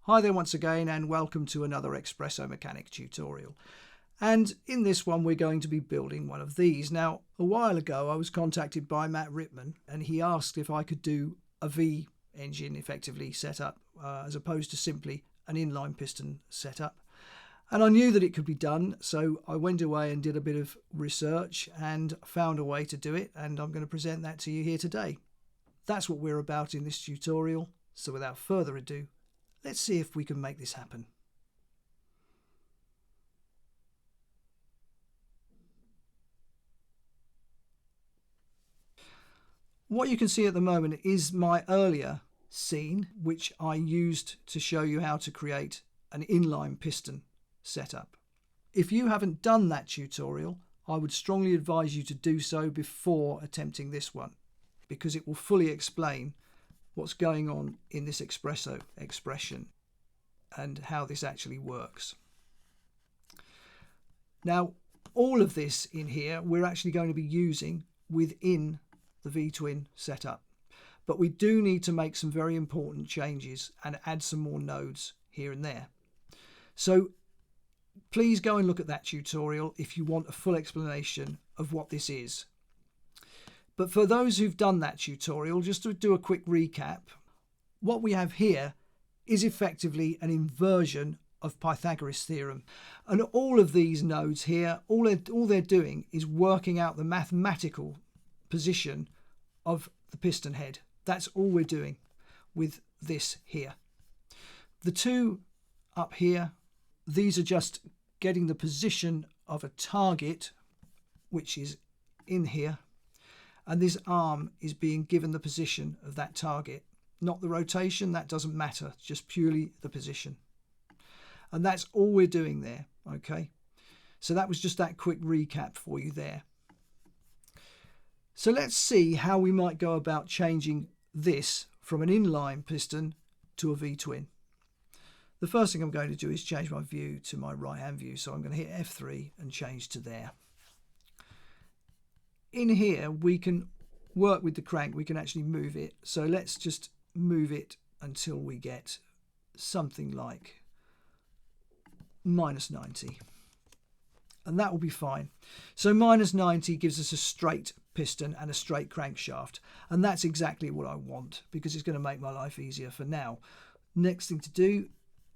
Hi there once again and welcome to another Expresso mechanic tutorial. And in this one we're going to be building one of these. Now a while ago I was contacted by Matt Rittman and he asked if I could do a V engine effectively setup as opposed to simply an inline piston setup. And I knew that it could be done, so I went away and did a bit of research and found a way to do it, and I'm going to present that to you here today. That's what we're about in this tutorial, so without further ado, let's see if we can make this happen. What you can see at the moment is my earlier scene, which I used to show you how to create an inline piston setup. If you haven't done that tutorial, I would strongly advise you to do so before attempting this one, because it will fully explain what's going on in this Expresso expression and how this actually works. Now, all of this in here we're actually going to be using within the V Twin setup, but we do need to make some very important changes and add some more nodes here and there. So please go and look at that tutorial if you want a full explanation of what this is. But for those who've done that tutorial, just to do a quick recap, what we have here is effectively an inversion of Pythagoras theorem. And all of these nodes here, all they're doing is working out the mathematical position of the piston head. That's all we're doing with this here. The two up here, these are just getting the position of a target, which is in here, and this arm is being given the position of that target. Not the rotation, that doesn't matter, just purely the position. And that's all we're doing there, okay? So that was just that quick recap for you there. So let's see how we might go about changing this from an inline piston to a V twin. The first thing I'm going to do is change my view to my right hand view. So I'm going to hit F3 and change to there. In here we can work with the crank, we can actually move it. So let's just move it until we get something like -90. And that will be fine. So -90 gives us a straight piston and a straight crankshaft. And that's exactly what I want because it's going to make my life easier for now. Next thing to do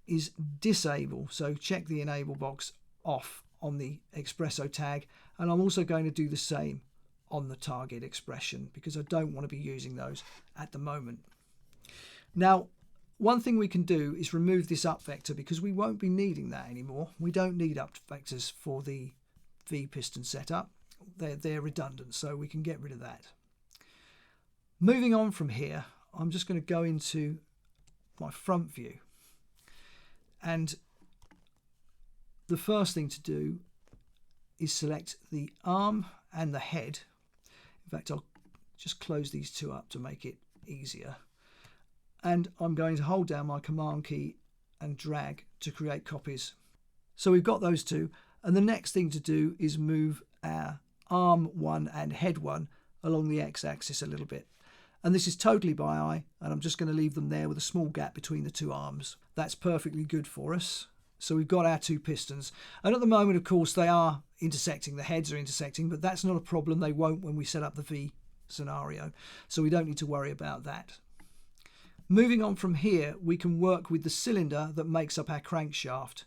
is disable, so check the enable box off on the Expresso tag, and I'm also going to do the same on the target expression because I don't want to be using those at the moment. Now, one thing we can do is remove this up vector because we won't be needing that anymore. We don't need up vectors for the V piston setup. They're redundant, so we can get rid of that. Moving on from here, I'm just going to go into my front view. And the first thing to do is select the arm and the head. In fact, I'll just close these two up to make it easier. And I'm going to hold down my command key and drag to create copies. So we've got those two. And the next thing to do is move our arm one and head one along the x-axis a little bit. And this is totally by eye, and I'm just going to leave them there with a small gap between the two arms. That's perfectly good for us. So we've got our two pistons. And at the moment, of course, they are intersecting. The heads are intersecting, but that's not a problem. They won't when we set up the V scenario. So we don't need to worry about that. Moving on from here, we can work with the cylinder that makes up our crankshaft.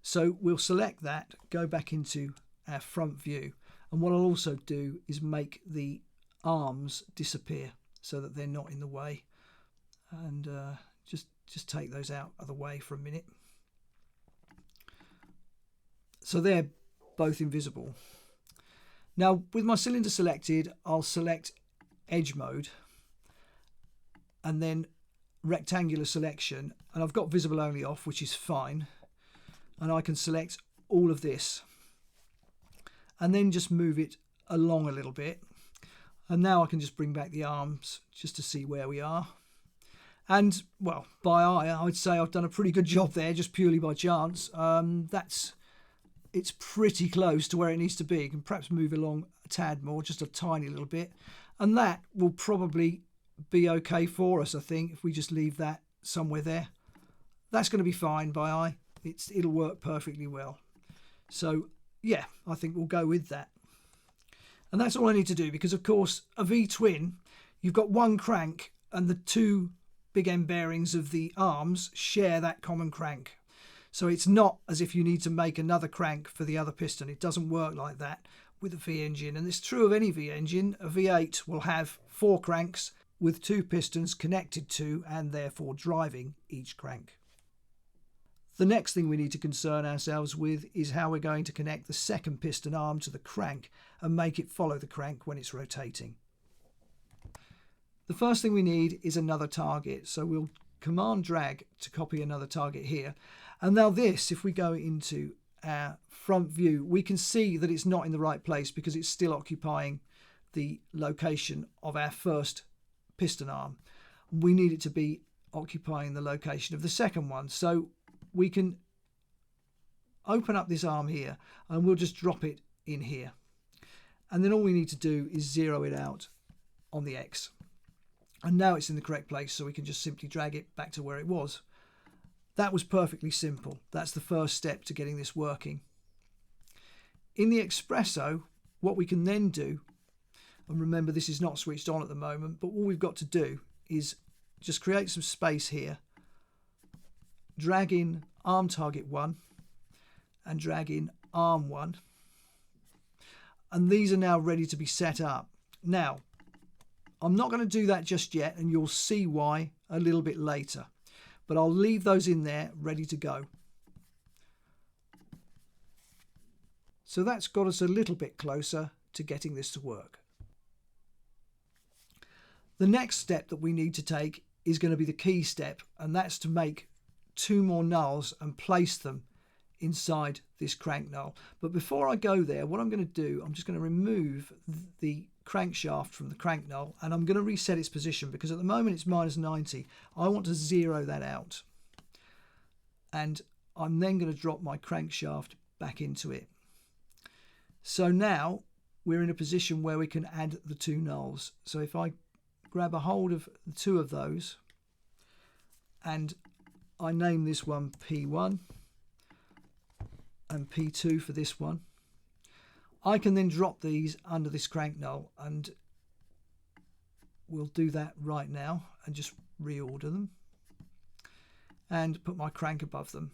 So we'll select that, go back into our front view. And what I'll also do is make the arms disappear, so that they're not in the way, and just take those out of the way for a minute. So they're both invisible. Now with my cylinder selected, I'll select edge mode and then rectangular selection, and I've got visible only off, which is fine, and I can select all of this and then just move it along a little bit. And now I can just bring back the arms just to see where we are. And, well, by eye, I would say I've done a pretty good job there, just purely by chance. It's pretty close to where it needs to be. You can perhaps move along a tad more, just a tiny little bit. And that will probably be okay for us, I think, if we just leave that somewhere there. that's going to be fine by eye. It'll work perfectly well. So yeah, I think we'll go with that. And that's all I need to do, because of course a V-twin, you've got one crank and the two big end bearings of the arms share that common crank. So it's not as if you need to make another crank for the other piston. It doesn't work like that with a V engine. And it's true of any V engine. A V8 will have 4 cranks with 2 pistons connected to and therefore driving each crank. The next thing we need to concern ourselves with is how we're going to connect the second piston arm to the crank and make it follow the crank when it's rotating. The first thing we need is another target. So we'll command drag to copy another target here. And now this, if we go into our front view, we can see that it's not in the right place because it's still occupying the location of our first piston arm. We need it to be occupying the location of the second one. So we can open up this arm here and we'll just drop it in here. And then all we need to do is zero it out on the X. And now it's in the correct place, so we can just simply drag it back to where it was. That was perfectly simple. That's the first step to getting this working. In the Expresso, what we can then do, and remember this is not switched on at the moment, but all we've got to do is just create some space here, drag in arm target 1 and drag in arm 1, and these are now ready to be set up. Now I'm not going to do that just yet, and you'll see why a little bit later, but I'll leave those in there ready to go. So that's got us a little bit closer to getting this to work. The next step that we need to take is going to be the key step, and that's to make 2 more nulls and place them inside this crank null. But before I go there, what I'm going to do, I'm just going to remove the crankshaft from the crank null, and I'm going to reset its position because at the moment it's -90. I want to zero that out, and I'm then going to drop my crankshaft back into it. So now we're in a position where we can add the 2 nulls. So if I grab a hold of the 2 of those and I name this one P1 and P2 for this one, I can then drop these under this crank null, and we'll do that right now and just reorder them and put my crank above them.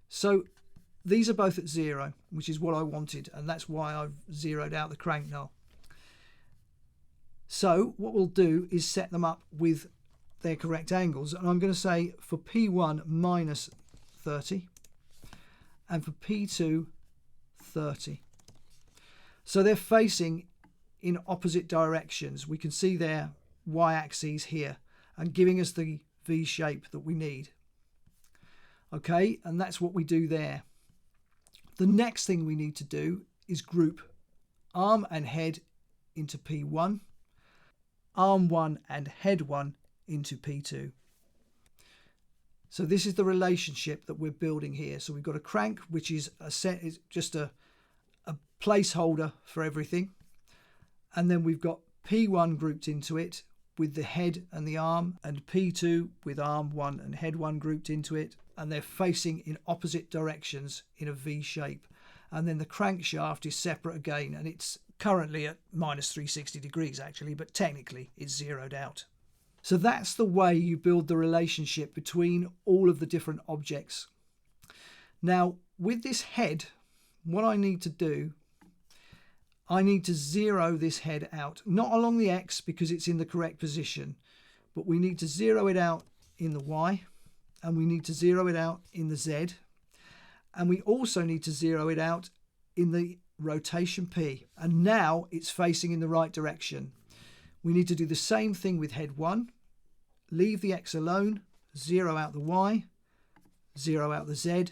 So these are both at 0, which is what I wanted, and that's why I've zeroed out the crank null. So what we'll do is set them up with their correct angles, and I'm going to say for P1 -30 and for P2 30. So they're facing in opposite directions. We can see their y-axes here and giving us the V shape that we need. Okay, and that's what we do there. The next thing we need to do is group arm and head into P1, arm 1 and head 1 into P2. So this is the relationship that we're building here. So we've got a crank, which is just a placeholder for everything, and then we've got P1 grouped into it with the head and the arm, and P2 with arm 1 and head 1 grouped into it, and they're facing in opposite directions in a V shape. And then the crankshaft is separate again, and it's currently at -360 degrees actually, but technically it's zeroed out. So that's the way you build the relationship between all of the different objects. Now with this head, what I need to do, I need to zero this head out, not along the X because it's in the correct position, but we need to zero it out in the Y, and we need to zero it out in the Z, and we also need to zero it out in the rotation P, and now it's facing in the right direction. We need to do the same thing with head 1, leave the X alone, zero out the Y, zero out the Z,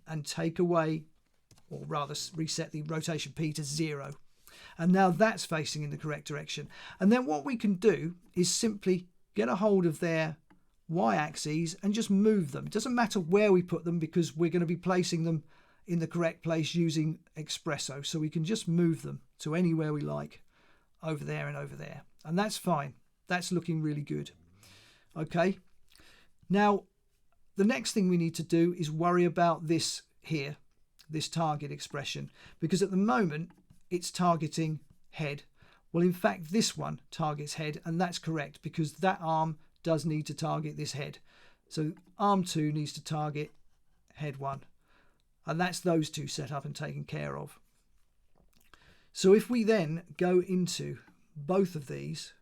and take away, or rather reset the rotation P to 0. And now that's facing in the correct direction. And then what we can do is simply get a hold of their y-axes and just move them. It doesn't matter where we put them because we're going to be placing them in the correct place using Expresso. So we can just move them to anywhere we like, over there and over there. And that's fine. That's looking really good. Okay. Now, the next thing we need to do is worry about this here, this target expression, because at the moment it's targeting head. Well, in fact, this one targets head, and that's correct because that arm does need to target this head. So arm 2 needs to target head 1, and that's those two set up and taken care of. So if we then go into both of these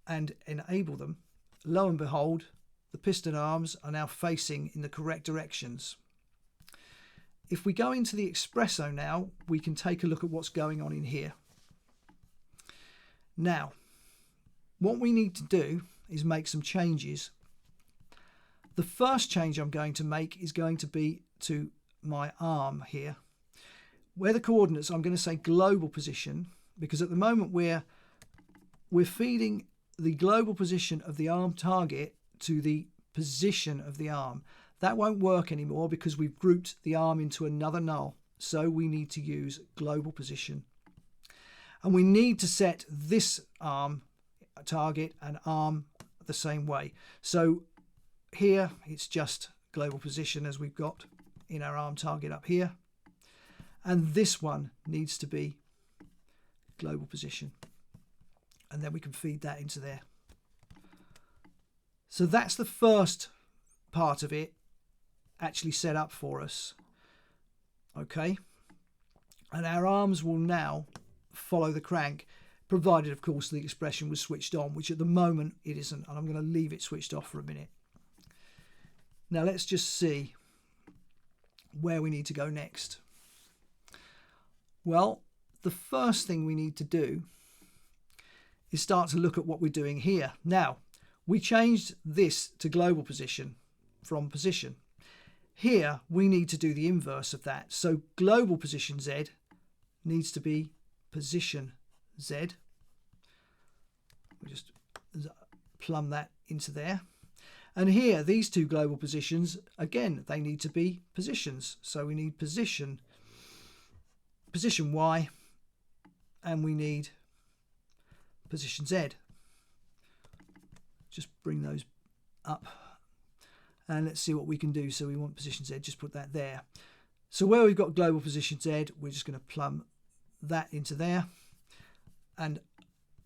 and enable them, lo and behold, the piston arms are now facing in the correct directions. If we go into the Expresso now, we can take a look at what's going on in here. Now, what we need to do is make some changes. The first change I'm going to make is going to be to my arm here. Where the coordinates, I'm going to say global position, because at the moment we're feeding the global position of the arm target to the position of the arm. That won't work anymore because we've grouped the arm into another null. So we need to use global position. And we need to set this arm target and arm the same way. So here it's just global position as we've got in our arm target up here. And this one needs to be global position. And then we can feed that into there. So that's the first part of it actually set up for us. Okay. And our arms will now follow the crank, provided of course the expression was switched on, which at the moment it isn't, and I'm going to leave it switched off for a minute. Now let's just see where we need to go next. Well, the first thing we need to do is start to look at what we're doing here. Now, we changed this to global position from position. Here we need to do the inverse of that. So global position Z needs to be position Z. We just plumb that into there. And here, these two global positions, again, they need to be positions. So we need position Y, and we need position Z. Just bring those up. And let's see what we can do. So we want position Z, just put that there. So where we've got global position Z, we're just going to plumb that into there. And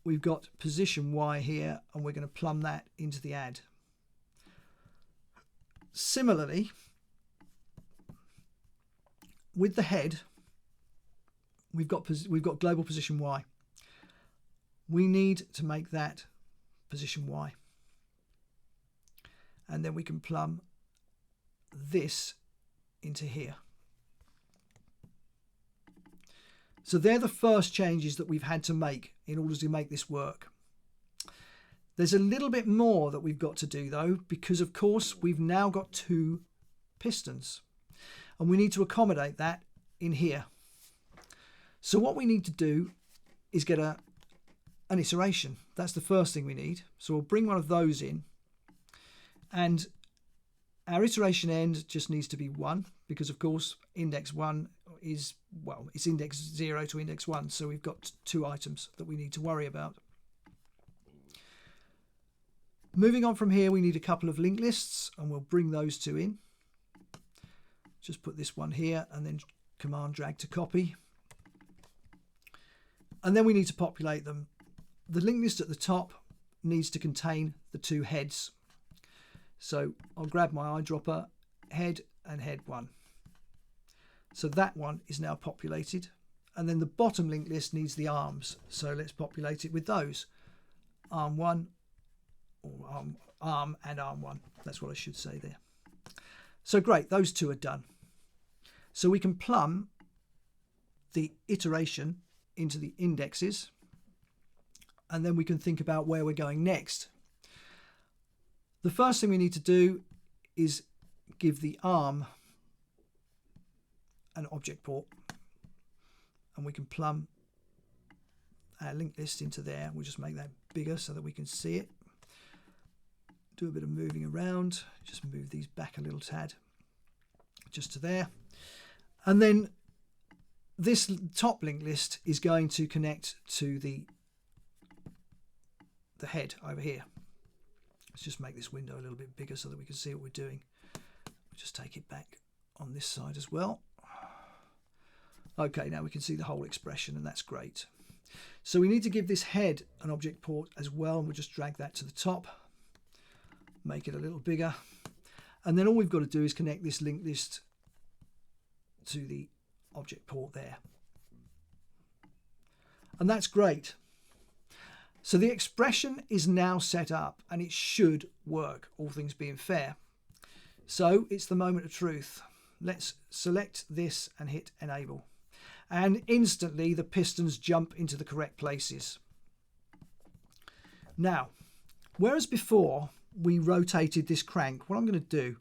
we've got position Y here, and we're going to plumb that into the add. Similarly, with the head, we've got global position Y. We need to make that position Y. And then we can plumb this into here. So they're the first changes that we've had to make in order to make this work. There's a little bit more that we've got to do though, because of course we've now got two pistons and we need to accommodate that in here. So what we need to do is get an iteration. That's the first thing we need. So we'll bring one of those in, and our iteration end just needs to be 1, because of course index 1 is, well, it's index 0 to index 1, so we've got 2 items that we need to worry about. Moving on from here, we need a couple of linked lists, and we'll bring those 2 in. Just put this one here and then command drag to copy. And then we need to populate them. The linked list at the top needs to contain the 2 heads. So I'll grab my eyedropper, head and head 1. So that one is now populated. And then the bottom linked list needs the arms. So let's populate it with those. Arm 1, or arm and arm 1. That's what I should say there. So great, those 2 are done. So we can plumb the iteration into the indexes, and then we can think about where we're going next. The first thing we need to do is give the arm an object port, and we can plumb our linked list into there. We'll just make that bigger so that we can see it. Do a bit of moving around, just move these back a little tad, just to there. And then this top linked list is going to connect to the head over here. Let's just make this window a little bit bigger so that we can see what we're doing. just take it back on this side as well. Okay, now we can see the whole expression, and that's great. So we need to give this head an object port as well, and we'll just drag that to the top, make it a little bigger, and then all we've got to do is connect this linked list to the object port there. And that's great. So the expression is now set up, and it should work, all things being fair. So it's the moment of truth. Let's select this and hit enable. And instantly the pistons jump into the correct places. Now, whereas before we rotated this crank, what I'm going to do,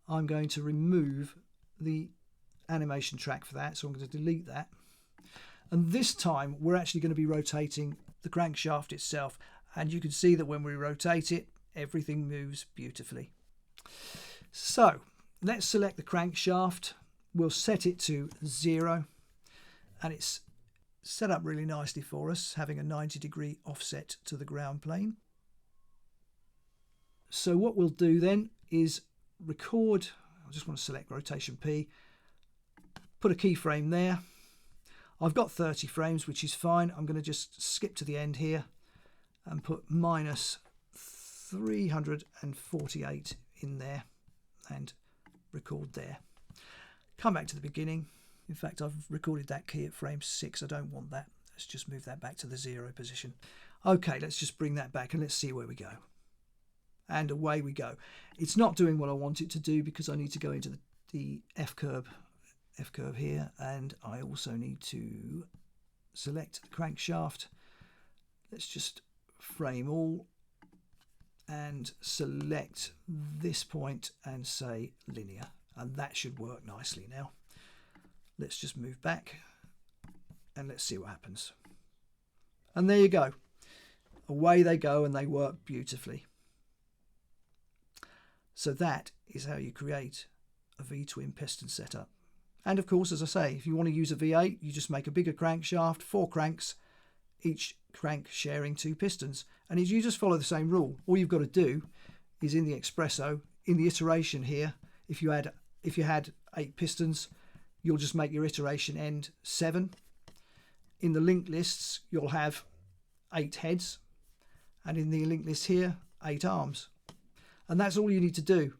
I'm going to remove the animation track for that. So I'm going to delete that. And this time we're actually going to be rotating the crankshaft itself. And you can see that when we rotate it, everything moves beautifully. So let's select the crankshaft. We'll set it to 0. And it's set up really nicely for us, having a 90-degree offset to the ground plane. So what we'll do then is record. I just want to select rotation P, put a keyframe there. I've got 30 frames, which is fine. I'm going to just skip to the end here and put minus 348 in there and record there. Come back to the beginning. In fact, I've recorded that key at frame 6. I don't want that. Let's just move that back to the 0 position. Okay, let's just bring that back and let's see where we go. And away we go. It's not doing what I want it to do because I need to go into the F curve here, and I also need to select the crankshaft. Let's just frame all and select this point and say linear, and that should work nicely now. Let's just move back and let's see what happens. And there you go. Away they go, and they work beautifully. So that is how you create a V twin piston setup. And of course, as I say, if you want to use a V8, you just make a bigger crankshaft, 4 cranks, each crank sharing 2 pistons. And you just follow the same rule. All you've got to do is in the Expresso, in the iteration here, if you had 8 pistons, you'll just make your iteration end 7. In the linked lists, you'll have 8 heads. And in the linked list here, 8 arms. And that's all you need to do.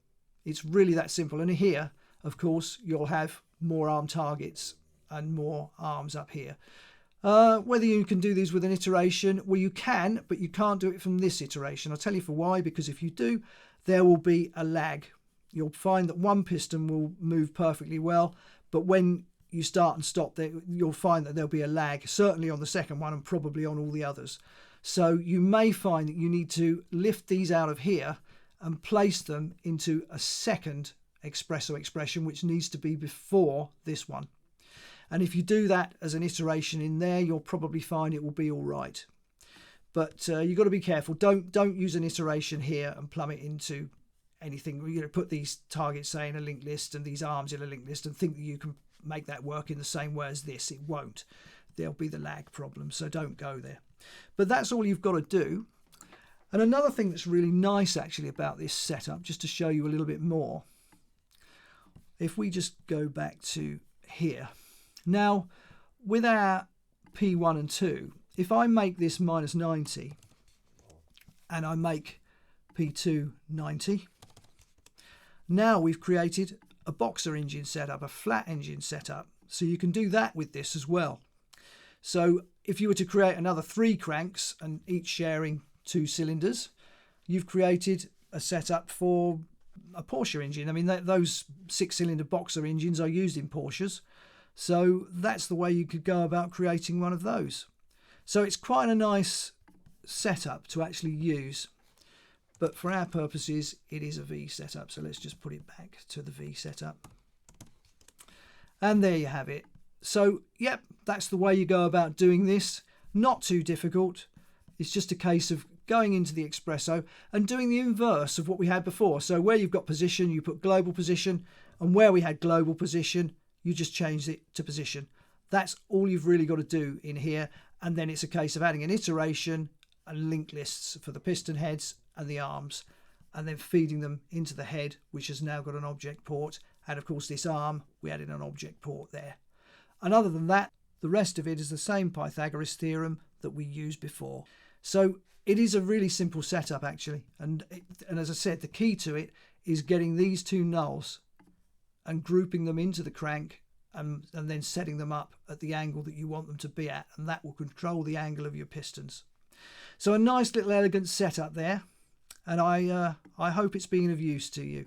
It's really that simple. And here, of course, you'll have more arm targets and more arms up here. Whether you can do these with an iteration, well, you can, but you can't do it from this iteration. I'll tell you for why, because if you do, there will be a lag. You'll find that one piston will move perfectly well, but when you start and stop, you'll find that there'll be a lag, certainly on the second one and probably on all the others. So you may find that you need to lift these out of here and place them into a second Expresso expression, which needs to be before this one. And if you do that as an iteration in there, you'll probably find it will be all right. But you've got to be careful. Don't use an iteration here and plumb it into anything. You know, put these targets, say, in a linked list and these arms in a linked list and think that you can make that work in the same way as this. It won't. There'll be the lag problem, so don't go there. But that's all you've got to do. And another thing that's really nice actually about this setup, just to show you a little bit more, if we just go back to here. Now, with our P1 and 2, if I make this minus 90 and I make P2 90, now we've created a boxer engine setup, a flat engine setup. So you can do that with this as well. So if you were to create another 3 cranks and each sharing 2 cylinders, you've created a setup for a Porsche engine. I mean, those 6-cylinder boxer engines are used in Porsches. So that's the way you could go about creating one of those. So it's quite a nice setup to actually use. But for our purposes, it is a V setup. So let's just put it back to the V setup. And there you have it. So, yep, that's the way you go about doing this. Not too difficult. It's just a case of going into the Expresso and doing the inverse of what we had before. So where you've got position, you put global position, and where we had global position, you just change it to position. That's all you've really got to do in here. And then it's a case of adding an iteration and linked lists for the piston heads and the arms. and then feeding them into the head, which has now got an object port. And of course this arm, we added an object port there. And other than that, the rest of it is the same Pythagoras theorem that we used before. So it is a really simple setup actually. And as I said, the key to it is getting these two nulls and grouping them into the crank and then setting them up at the angle that you want them to be at. And that will control the angle of your pistons. So a nice little elegant setup there. And I hope it's been of use to you.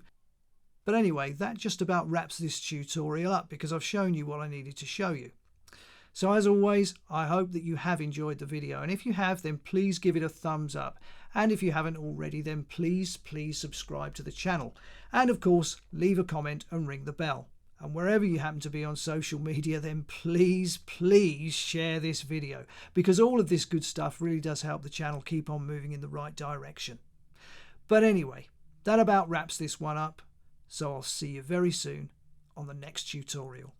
But anyway, that just about wraps this tutorial up because I've shown you what I needed to show you. So as always, I hope that you have enjoyed the video, and if you have, then please give it a thumbs up. And if you haven't already, then please subscribe to the channel. And of course, leave a comment and ring the bell. And wherever you happen to be on social media, then please share this video, because all of this good stuff really does help the channel keep on moving in the right direction. But anyway, that about wraps this one up. So I'll see you very soon on the next tutorial.